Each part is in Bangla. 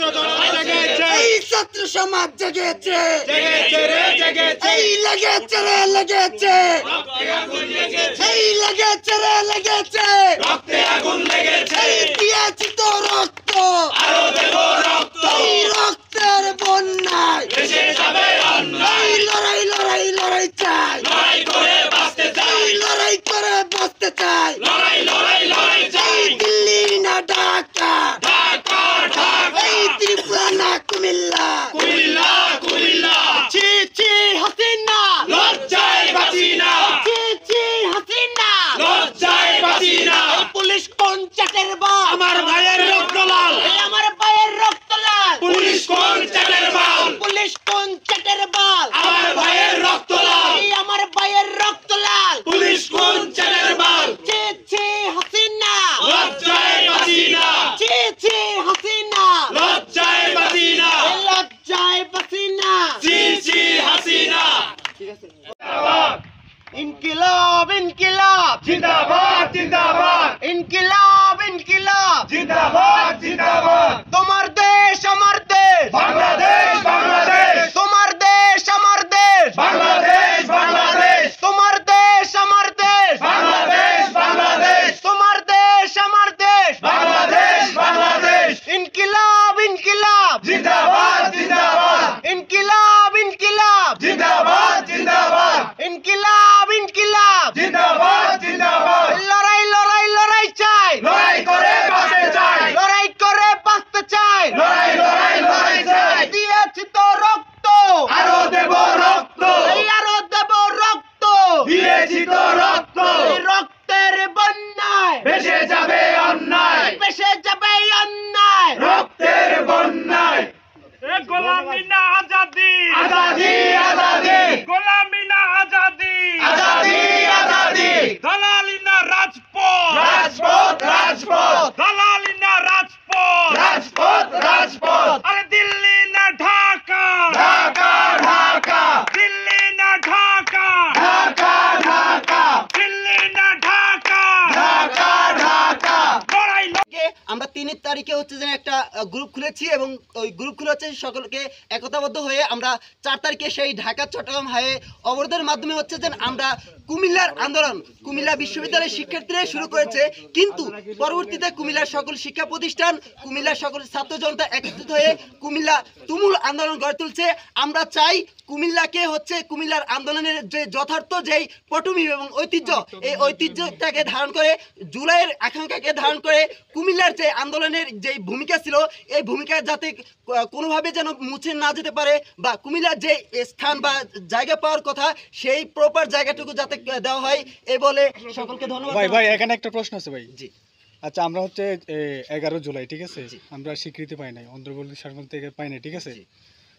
এই ছাত্র সমাজ জেগেছে, এই লেগেছে রে লেগেছে, এই লেগেছে রে লেগেছে, এই দিয়েছি তো রক্ত, এই রক্তের বন্যায় এই লড়াই লড়াই লড়াই চাই, এই লড়াই করে বাঁচতে চাই, এই দিল্লি না ঢাকা, এই ত্রিপুরা না কুমিল্লা, ছি ছি হাসিনা, ছি ছি হাসিনা, এই পুলিশ কোন চাটের বাল, আমার ভাইয়ের রক্ত লাল, এই আমার ভাইয়ের রক্ত লাল, পুলিশ কোন চাটের বাল, পুলিশ কোন চাটের বাল, আমার ভাইয়ের রক্ত লাল, এই আমার ভাইয়ের রক্ত লাল, পুলিশ কোন চাটের বাল, ছি ছি হাসিনা, লজ্জায় বাঁচি না, ছি ছি হাসিনা, লজ্জায় বাঁচি না, এই লজ্জায় বাঁচি না। ছি ছি হাসিনা। ইনকিলাব ইনকিলাব জিন্দাবাদ জিন্দাবাদ ইনকিলাব ইনকিলাব, জিন্দাবাদ জিন্দাবাদ, তোমার দেশ আমার দেশ, বাংলাদেশ বাংলাদেশ, তোমার দেশ আমার দেশ, বাংলাদেশ বাংলাদেশ, তোমার দেশ আমার দেশ, বাংলাদেশ বাংলাদেশ, তোমার দেশ আমার দেশ, বাংলাদেশ বাংলাদেশ, ইনকিলাব ইনকিলাব জিন্দাবাদ জিন্দাবাদ, ইনকিলাব ইনকিলাব, জিন্দাবাদ জিন্দাবাদ, ইনকিলাব ইনকিলাব, জিন্দাবাদ জিন্দাবাদ, লড়াই লড়াই লড়াই চাই, লড়াই করে বাঁচতে চাই, লড়াই করে বাঁচতে চাই, লড়াই লড়াই লড়াই চাই, দিয়েছি তো রক্ত, আরো দেব রক্ত, এই আরো দেব রক্ত, দিয়েছি তো রক্ত, এই রক্তের বন্যায় ভেসে যাবে অন্যায়, ভেসে যাবে অন্যায়, রক্তের বন্যায়, গোলামি না আজাদি, আজাদি আজাদি, গোলামি না আজাদি, আজাদি আজাদি, দালালি না রাজপথ, রাজপথ রাজপথ, দালালি না রাজপথ, রাজপথ রাজপথ, আরে দিল্লি না ঢাকা, ঢাকা ঢাকা, দিল্লি না ঢাকা, ঢাকা ঢাকা, দিল্লি না ঢাকা, ঢাকা ঢাকা, লড়াই আমরা 3 তারিখে হচ্ছে যে একটা গ্রুপ খুলেছি এবং ওই গ্রুপ খুলে হচ্ছে সকলকে একতাবদ্ধ হয়ে আমরা 4 তারিখে সেই ঢাকা চট্টগ্রাম হাইওয়ে অবরোধের মাধ্যমে হচ্ছে যে আমরা কুমিল্লার আন্দোলন কুমিল্লা বিশ্ববিদ্যালয়ের শিক্ষার্থীরা শুরু করেছে, কিন্তু পরবর্তীতে কুমিল্লার সকল শিক্ষা প্রতিষ্ঠান কুমিল্লার সকল ছাত্র জনতা একত্রিত হয়ে কুমিল্লা তুমুল আন্দোলন গড়ে তুলছে। আমরা চাই কুমিল্লাকে হচ্ছে কুমিল্লার আন্দোলনের যে যথার্থ যেই পটভূমি এবং ঐতিহ্য, এই ঐতিহ্যটাকে ধারণ করে জুলাইয়ের আকাঙ্ক্ষাকে ধারণ করে কুমিল্লার যে আন্দোলনের যে ভূমিকা ছিল এই ভূমিকা যাতে কোনোভাবে যেন মুছে না যেতে পারে বা কুমিল্লার যে স্থান বা জায়গা পাওয়ার কথা সেই প্রপার জায়গাটুকু যাতে দেওয়া হয় এই বলে সকলকে ধন্যবাদ। ভাই এখানে একটা প্রশ্ন আছে ভাই। জি আচ্ছা, আমরা হচ্ছে 11 জুলাই, ঠিক আছে, আমরা স্বীকৃতি পাই নাই, অন্তর্বর্তী সরকার থেকে পাই নাই, ঠিক আছে,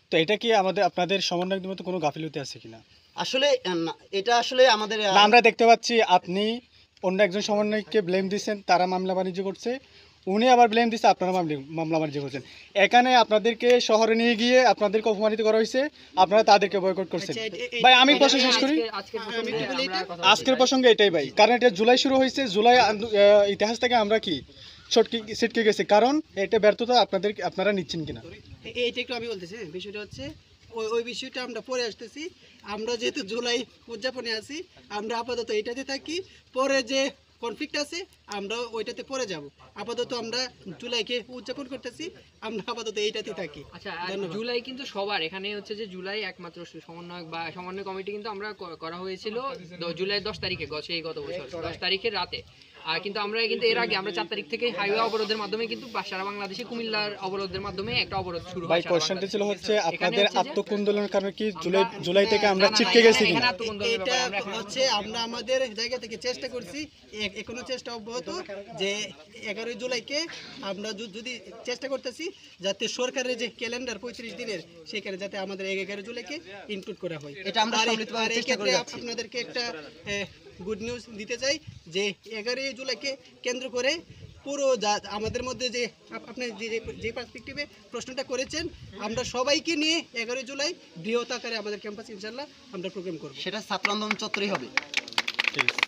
তো এটা কি আপনাদের সমন্বয়ের মধ্যে কোনো গাফিলতি আছে কিনা? আসলে এটা আসলে আমাদের আমরা দেখতে পাচ্ছি আপনি অন্য একজন সমন্বয়ককে ব্লেম দিচ্ছেন, তারা মামলা বাণিজ্য করছে, উনি আবার ব্লেম দিচ্ছে আপনারা মামলা বাণিজ্য করছেন। এখানে আপনাদেরকে শহরে নিয়ে গিয়ে আপনাদেরকে অপমানিত করা হয়েছে, আপনারা তাদেরকে বয়কট করছেন। ভাই আমি প্রশ্ন শেষ করি, আজকের প্রসঙ্গে এটাই ভাই, কারণ এটা জুলাই শুরু হয়েছে, জুলাই ইতিহাস থেকে আমরা কি ছিটকে গেছে, কারণ এটা ব্যর্থতা আপনারা নিচ্ছেন কিনা এইটা একটু আমি বলতেছি। বিষয়টা হচ্ছে ওই বিষয়টা আমরা পরে আসতেছি। আমরা যেহেতু জুলাই উদযাপনে আছি, আমরা আপাতত এইটাতে থাকি, পরে যে কনফ্লিক্ট আছে আমরা ওইটাতে পরে যাব। আপাতত আমরা জুলাইকে উদযাপন করতেছি, আমরা আপাতত এইটাতে থাকি। আচ্ছা, জুলাই কিন্তু সবার এখানে হচ্ছে যে জুলাই একমাত্র সমন্বয় বা সমন্বয় কমিটি কিন্তু আমরা করা হয়েছিল জুলাই 10 তারিখে, সেই গত বছর 10 তারিখের রাতে। আর কিন্তু আমরা কিন্তু এর আগে আমরা 4 তারিখ থেকে হাইওয়ে অবরোধের মাধ্যমে কিন্তু সারা বাংলাদেশে কুমিল্লার অবরোধের মাধ্যমে একটা অবরোধ শুরু হয়। ভাই কোশ্চেনটা ছিল হচ্ছে আপনাদের আত্মকুন্দলের কারণে কি জুলাই থেকে আমরা ছিটকে গেছি কিনা? এটা হচ্ছে আমরা আমাদের জায়গা থেকে চেষ্টা করছি, এখনো চেষ্টা অব্যাহত, যে 11 জুলাইকে আমরা যদি চেষ্টা করতেছি যাতে সরকারের যে ক্যালেন্ডার 35 দিনের সেখানে যাতে আমাদের 11 জুলাইকে ইনক্লুড করা হয়। এটা আমরা সম্মিলিতভাবে চেষ্টা করে যাচ্ছি। আপনাদেরকে একটা গুড নিউজ দিতে চাই যে 11 জুলাইকে কেন্দ্র করে পুরো আমাদের মধ্যে যে আপনি যে পার্সপেক্টিভে প্রশ্নটা করেছেন, আমরা সবাইকে নিয়ে 11 জুলাই বৃহৎ আকারে আমাদের ক্যাম্পাস ইনশাআল্লাহ আমরা প্রোগ্রাম করব। সেটা ছাত্র আন্দোলন চত্বরেই হবে। ঠিক আছে।